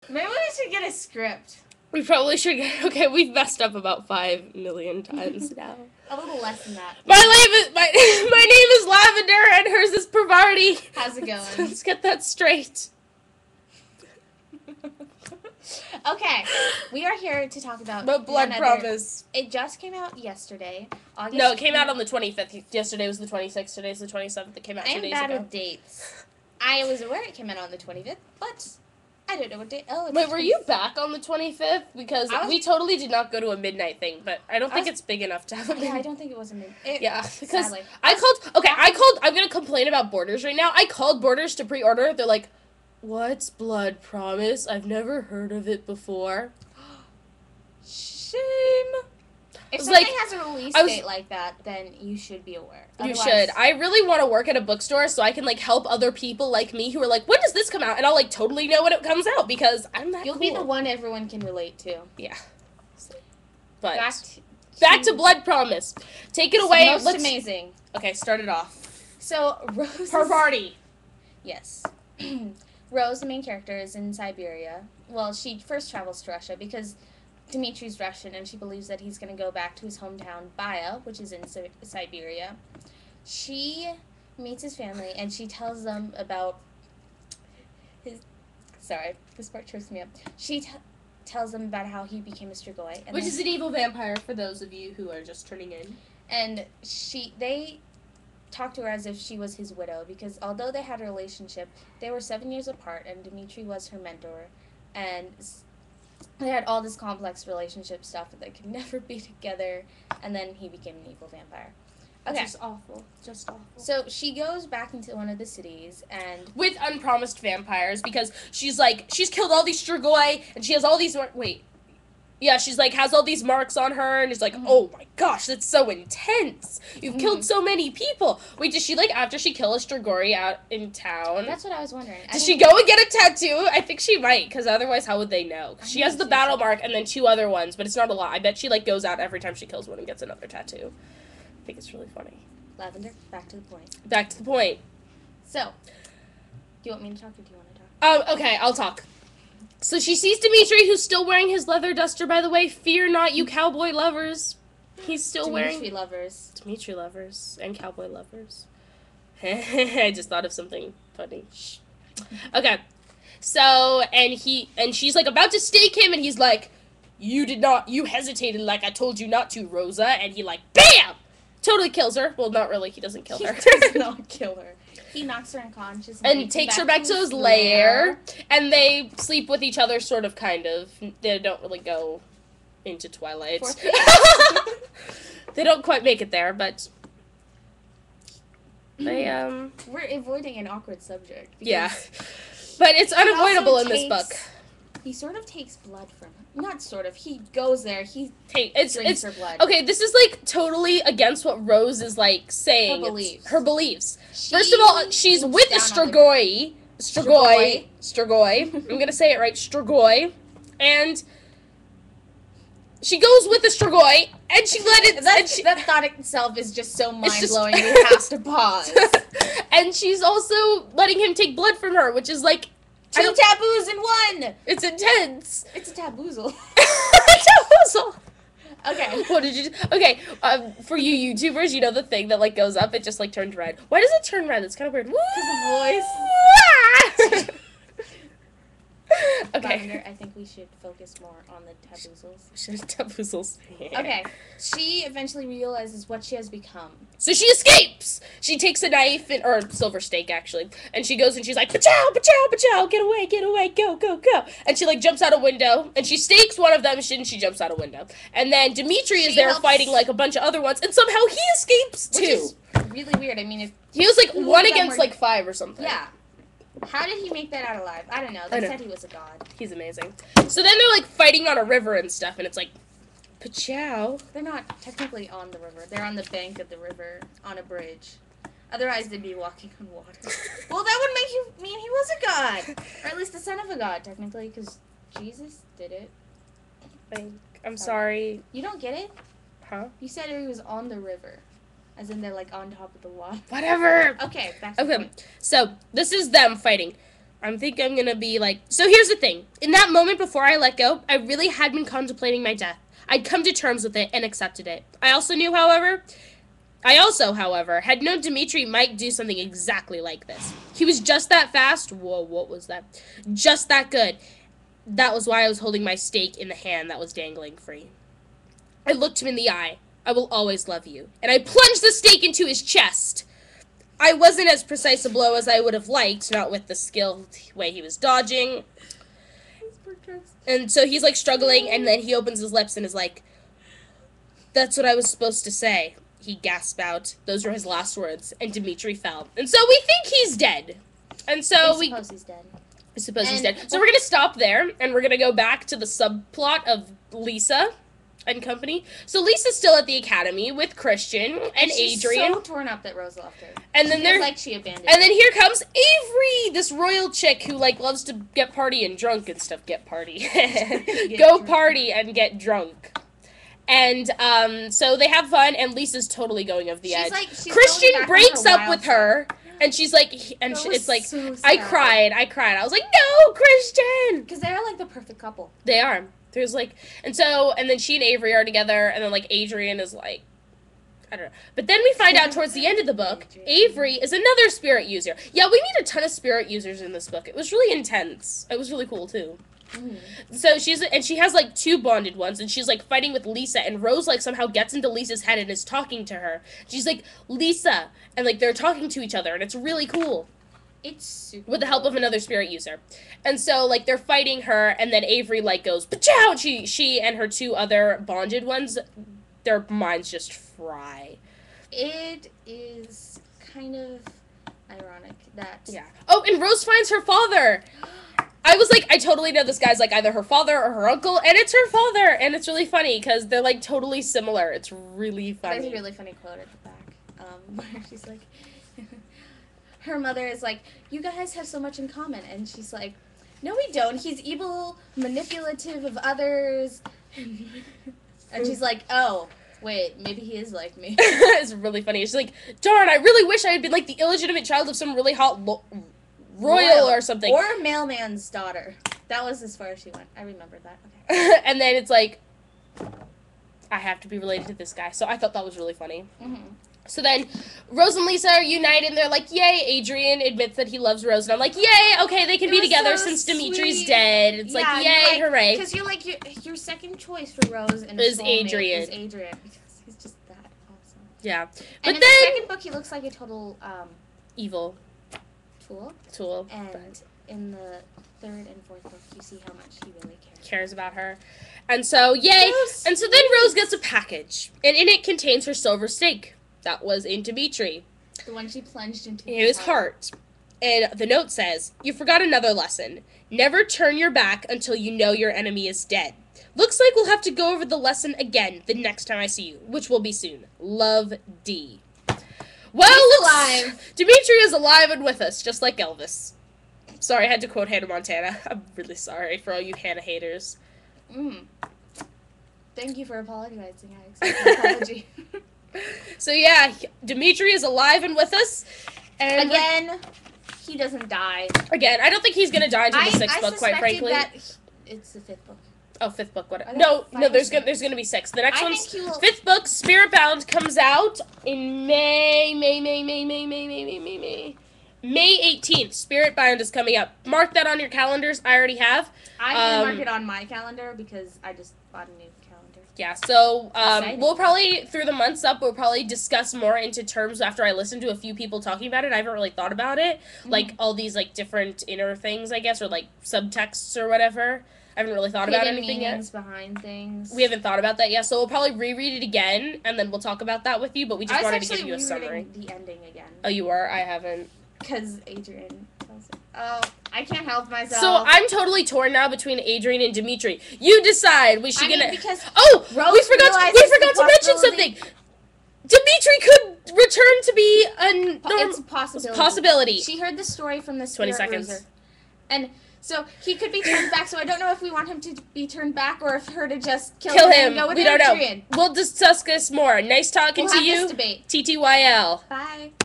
Maybe we should get a script. We probably should get... Okay, we've messed up about 5 million times now. A little less than that. My name is Lavender, and hers is Parvati. How's it going? Let's get that straight. Okay, we are here to talk about Blood Promise. It just came out yesterday. No, it came out on the 25th. Yesterday was the 26th. Today's the 27th. It came out 2 days ago. I'm bad with dates. I was aware it came out on the 25th, but I don't know what date. Oh, wait, were you back on the 25th? Because we totally did not go to a midnight thing, but I don't think it's big enough to have a midnight. Yeah, I don't think it was a midnight. Yeah, because I'm going to complain about Borders right now. I called Borders to pre-order. They're like, what's Blood Promise? I've never heard of it before. Shame. If something has a release date like that, then you should be aware. Otherwise, you should. I really want to work at a bookstore so I can, like, help other people like me who are like, when does this come out? And I'll, like, totally know when it comes out because I'm that You'll be the one everyone can relate to. Yeah. But back to Blood Promise. Take it away. Most amazing. Okay, start it off. So, Rose... Parvati. Yes. Rose, the main character, is in Siberia. Well, she first travels to Russia because Dimitri's Russian, and she believes that he's going to go back to his hometown, Baya, which is in Siberia. She meets his family, and she tells them about his... Sorry, this part trips me up. She tells them about how he became a Strigoi. Which is an evil vampire, for those of you who are just turning in. And they talked to her as if she was his widow, because although they had a relationship, they were 7 years apart, and Dimitri was her mentor, and they had all this complex relationship stuff, and they could never be together, and then he became an evil vampire. Okay. Just awful. Just awful. So she goes back into one of the cities, and... with unpromised vampires, because she's killed all these Strigoi, and she has all these... Yeah, she's, like, has all these marks on her, and is like, oh my gosh, that's so intense. You've killed so many people. Wait, does she, like, after she kill a Strigoi out in town? That's what I was wondering. Does she go and get a tattoo? I think she might, because otherwise how would they know? She has the battle mark and then 2 other ones, but it's not a lot. I bet she, like, goes out every time she kills one and gets another tattoo. I think it's really funny. Lavender, back to the point. Back to the point. So, do you want me to talk or do you want to talk? Okay, I'll talk. So she sees Dimitri, who's still wearing his leather duster, by the way. Fear not, you cowboy lovers. He's still wearing... Dimitri lovers. And cowboy lovers. I just thought of something funny. Okay. So, and she's, like, about to stake him, and he's like, you hesitated like I told you not to, Rosa. And he, like, BAM! Totally kills her. Well, not really. He doesn't kill her. He does not kill her. He knocks her unconscious and takes her back to his lair, and they sleep with each other, sort of, kind of. They don't really go into Twilight. They don't quite make it there, but they, We're avoiding an awkward subject. Yeah. But it's unavoidable in this book. He sort of takes blood from her. Not sort of. He goes there. He drinks her blood. Okay, this is, like, totally against what Rose is, like, saying. Her beliefs. First of all, she's with a Strigoi. Strigoi. I'm gonna say it right. Strigoi. And she goes with the Strigoi, and she let it... That thought itself is just so mind-blowing, we have to pause. And she's also letting him take blood from her, which is, like... 2 taboos in 1! It's intense. It's a taboozle. Taboozle. Okay. What did you... Okay, for you YouTubers, you know the thing that, like, goes up, it just, like, turns red. Why does it turn red? It's kind of weird. Because the voice. Okay. Lavender, I think we should focus more on the taboozles. Taboozles. Yeah. Okay. She eventually realizes what she has become. So she escapes! She takes a knife, or silver stake, actually, and she goes and she's like, pachow, pachow, pachow, get away, go, go, go. And she, like, jumps out a window, and she stakes one of them, and she jumps out a window. And then Dimitri is there fighting, like, a bunch of other ones, and somehow he escapes, too. Which is really weird. I mean, he was, like, 1 against, like, 5 or something. Yeah. How did he make that out alive? I don't know. They said he was a god. He's amazing. So then they're, like, fighting on a river and stuff, and it's like, pachow. They're not technically on the river. They're on the bank of the river, on a bridge. Otherwise, they'd be walking on water. Well, that would make you mean he was a god. Or at least the son of a god, technically, because Jesus did it. I'm sorry. You don't get it? Huh? You said he was on the river. As in they're, like, on top of the water. Whatever. Okay, back to the point. So, this is them fighting. I'm going to be like... So here's the thing. In that moment before I let go, I really had been contemplating my death. I'd come to terms with it and accepted it. I also, however, had known Dimitri might do something exactly like this. He was just that fast. Whoa, what was that? Just that good. That was why I was holding my stake in the hand that was dangling free. I looked him in the eye. I will always love you. And I plunged the stake into his chest. I wasn't as precise a blow as I would have liked, not with the skilled way he was dodging. And so he's, like, struggling, and then he opens his lips and is like, "That's what I was supposed to say," he gasped out. Those were his last words, and Dimitri fell. And so we think he's dead. And so I suppose he's dead. I suppose he's dead. So we're going to stop there, and we're going to go back to the subplot of Lisa and company. So Lisa's still at the academy with Christian and she's Adrian. So torn up that Rose left her. And then they're like she abandoned. And then here comes Avery, this royal chick who like loves to get party and drunk and stuff. Get party, go drunk. Party and get drunk. And so they have fun, and Lisa's totally going over the edge. Christian breaks up with her. And she's like, it's like, so I cried. I was like, no, Christian! Because they're like the perfect couple. They are. There's like, and then she and Avery are together, and then like Adrian is like, I don't know. But then we find out towards the end of the book, Avery is another spirit user. Yeah, we meet a ton of spirit users in this book. It was really intense. It was really cool too. So she has like 2 bonded ones, and she's like fighting with Lisa, and Rose like somehow gets into Lisa's head and is talking to her. She's like, Lisa, and like they're talking to each other, and it's really cool. It's super with the help of another spirit user. And so like they're fighting her, and then Avery like goes pachow. She and her 2 other bonded ones, their minds just fry. It is kind of ironic that Oh, and Rose finds her father. I was like, I totally know this guy's like either her father or her uncle, and it's her father, and it's really funny because they're like totally similar. It's really funny. There's a really funny quote at the back where she's like, her mother is like, you guys have so much in common, and she's like, no, we don't. He's evil, manipulative of others, and she's like, oh, wait, maybe he is like me. It's really funny. She's like, darn, I really wish I had been like the illegitimate child of some really hot royal or something. Or a mailman's daughter. That was as far as she went. I remember that. Okay. And then it's like, I have to be related to this guy. So I thought that was really funny. Mm-hmm. So then Rose and Lisa are united, and they're like, yay, Adrian admits that he loves Rose. And I'm like, yay, okay, they can be together since Dimitri's dead. It's like, yay, hooray. Because you're like, your second choice for Rose and is Adrian. Is Adrian. Because he's just that awesome. Yeah. But in the second book, he looks like a total, evil. Tool. And in the 3rd and 4th book, you see how much he really cares about her. And so, yay! Yes. And so then Rose gets a package, and in it contains her silver stake. That was in Dimitri. The one she plunged into his heart. And the note says, you forgot another lesson. Never turn your back until you know your enemy is dead. Looks like we'll have to go over the lesson again the next time I see you, which will be soon. Love, D. Well, he's alive. Dimitri is alive and with us, just like Elvis. Sorry, I had to quote Hannah Montana. I'm really sorry for all you Hannah haters. Thank you for apologizing. I accept the apology. So yeah, Dimitri is alive and with us. And again, he doesn't die. Again, I don't think he's gonna die until the 6th book, quite frankly. That it's the 5th book. Oh, 5th book. What? No, there's gonna be 6. The next one's 5th book. Spiritbound comes out in May 18th. Spiritbound is coming up. Mark that on your calendars. I already have. I can mark it on my calendar because I just bought a new calendar. Yeah, so we'll probably, through the months up, we'll probably discuss more into terms after I listen to a few people talking about it. I haven't really thought about it. Like, all these, like, different inner things, I guess, or, like, subtexts or whatever. I haven't really thought about anything yet. Behind things. We haven't thought about that yet, so we'll probably reread it again, and then we'll talk about that with you, but we just wanted to give you a summary. The ending again. Oh, you are? I haven't. Because Adrian tells it. Oh, I can't help myself. So I'm totally torn now between Adrian and Dimitri. You decide. We should because we forgot to mention something. Dimitri could return to be it's a possibility. She heard the story from the spirit 20 seconds. Ruser. And so he could be turned back, so I don't know if we want him to be turned back or if her to just kill him. And go with we don't know. We'll discuss this more. Nice talking to you. This debate. TTYL. Bye.